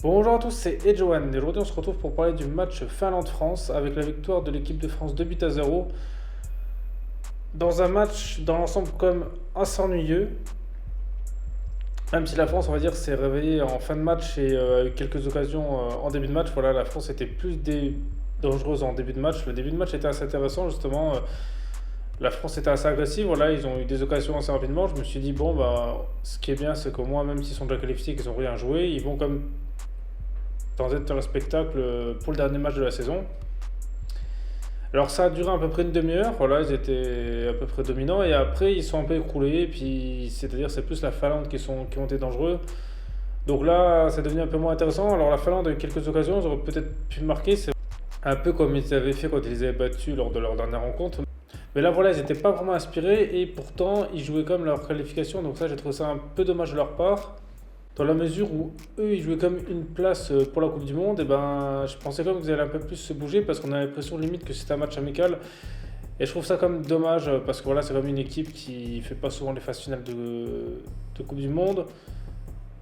Bonjour à tous, c'est Edjoan et aujourd'hui on se retrouve pour parler du match Finlande-France avec la victoire de l'équipe de France 2-0 dans un match dans l'ensemble comme assez ennuyeux, même si la France on va dire s'est réveillée en fin de match et a eu quelques occasions en début de match. Voilà, la France était dangereuse en début de match. Le début de match était assez intéressant justement. La France était assez agressive, voilà, ils ont eu des occasions assez rapidement. Je me suis dit bon bah ce qui est bien c'est qu'au moins même s'ils sont déjà qualifiés, qu'ils n'ont rien joué, ils vont comme dans être un spectacle pour le dernier match de la saison. Alors ça a duré à peu près une demi-heure, voilà, ils étaient à peu près dominants et après ils sont un peu écroulés, puis c'est-à-dire c'est plus la Finlande qui ont été dangereux. Donc là, c'est devenu un peu moins intéressant. Alors la Finlande a eu quelques occasions, ils auraient peut-être pu marquer, c'est un peu comme ils avaient fait quand ils les avaient battus lors de leur dernière rencontre. Mais là voilà, ils n'étaient pas vraiment inspirés et pourtant ils jouaient comme leur qualification, donc ça j'ai trouvé ça un peu dommage de leur part. Dans la mesure où eux, ils jouaient comme une place pour la Coupe du Monde, et ben, je pensais comme qu'ils allaient un peu plus se bouger parce qu'on a l'impression limite que c'était un match amical. Et je trouve ça comme dommage parce que voilà, c'est comme une équipe qui fait pas souvent les phases finales de Coupe du Monde.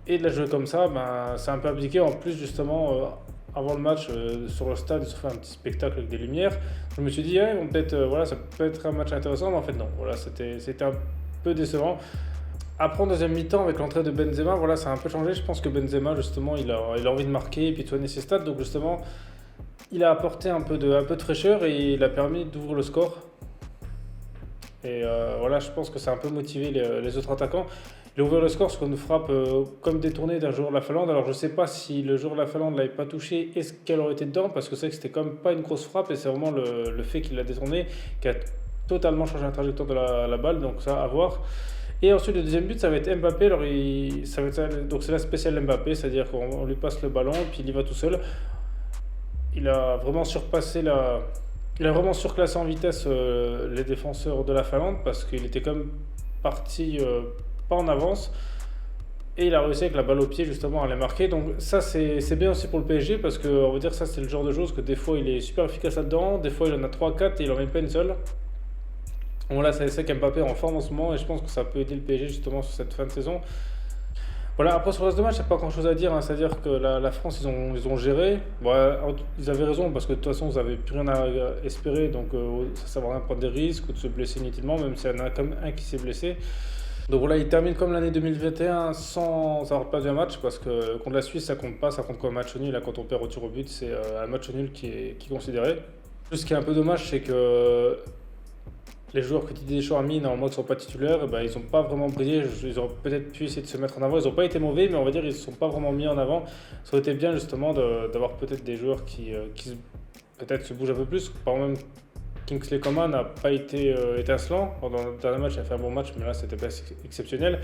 Et de la jouer comme ça, ben, c'est un peu abdiqué. En plus, justement, avant le match, sur le stade, ils ont fait un petit spectacle avec des lumières. Je me suis dit, ouais, peut-être, voilà, ça peut être un match intéressant, mais en fait, non. Voilà, c'était un peu décevant. Après, en deuxième mi-temps, avec l'entrée de Benzema, voilà, ça a un peu changé. Je pense que Benzema, justement, il a envie de marquer et puis de soigner ses stats. Donc, justement, il a apporté un peu de fraîcheur et il a permis d'ouvrir le score. Et voilà, je pense que ça a un peu motivé les autres attaquants. Il a ouvert le score sur une frappe comme détournée d'un joueur de la Finlande. Alors, je ne sais pas si le joueur de la Finlande ne l'avait pas touché, est-ce qu'elle aurait été dedans? Parce que c'est vrai que c'était comme pas une grosse frappe et c'est vraiment le fait qu'il l'a détournée qui a totalement changé la trajectoire de la balle. Donc, ça, à voir. Et ensuite, le deuxième but, ça va être Mbappé. Alors, ça va être, donc c'est la spéciale Mbappé, c'est-à-dire qu'on lui passe le ballon, puis il y va tout seul. Il a vraiment surpassé il a vraiment surclassé en vitesse les défenseurs de la Finlande parce qu'il était comme parti pas en avance. Et il a réussi avec la balle au pied justement à les marquer. Donc ça c'est bien aussi pour le PSG parce que on va dire ça c'est le genre de choses que des fois il est super efficace là-dedans, des fois il en a trois quatre et il en met pas une seule. Bon là c'est qu'Mbappé est en forme en ce moment et je pense que ça peut aider le PSG justement sur cette fin de saison. Voilà, après sur le reste de match, il n'y a pas grand chose à dire, hein. C'est-à-dire que la France, ils ont géré. Bon, ils avaient raison parce que de toute façon, ils n'avaient plus rien à espérer, donc ça ne sert à rien de prendre des risques ou de se blesser inutilement, même s'il y en a comme un qui s'est blessé. Donc voilà, ils terminent comme l'année 2021 sans avoir perdu un match parce que contre la Suisse, ça compte pas, ça compte comme un match nul. Là, quand on perd au tir au but, c'est un match nul qui est considéré. Ce qui est un peu dommage, c'est que les joueurs que Didier Deschamps a mis, normalement, qui ne sont pas titulaires, eh ben, ils n'ont pas vraiment brillé. Ils auraient peut-être pu essayer de se mettre en avant. Ils n'ont pas été mauvais, mais on va dire qu'ils ne se sont pas vraiment mis en avant. Ça aurait été bien, justement, d'avoir peut-être des joueurs qui peut-être se bougent un peu plus. Par exemple, Kingsley Coman n'a pas été étincelant. Pendant le dernier match, il a fait un bon match, mais là, c'était pas exceptionnel.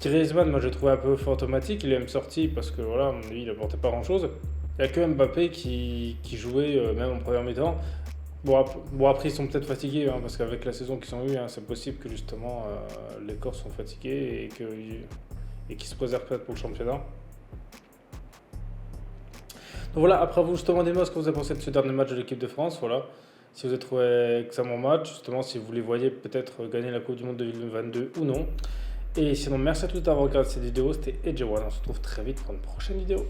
Griezmann, moi, je l'ai trouvé un peu automatique. Il est même sorti parce que, voilà, à mon avis, il n'apportait pas grand-chose. Il n'y a que Mbappé qui jouait, même en première mi-temps. Bon, après, ils sont peut-être fatigués, hein, parce qu'avec la saison qu'ils ont eue, hein, c'est possible que justement les corps sont fatigués et qu'ils se préservent peut-être pour le championnat. Donc voilà, après vous, justement, dis-moi ce que vous avez pensé de ce dernier match de l'équipe de France. Voilà. Si vous avez trouvé excellent match, justement, si vous les voyez peut-être gagner la Coupe du Monde 2022 ou non. Et sinon, merci à tous d'avoir regardé cette vidéo. C'était Edgewan. On se retrouve très vite pour une prochaine vidéo.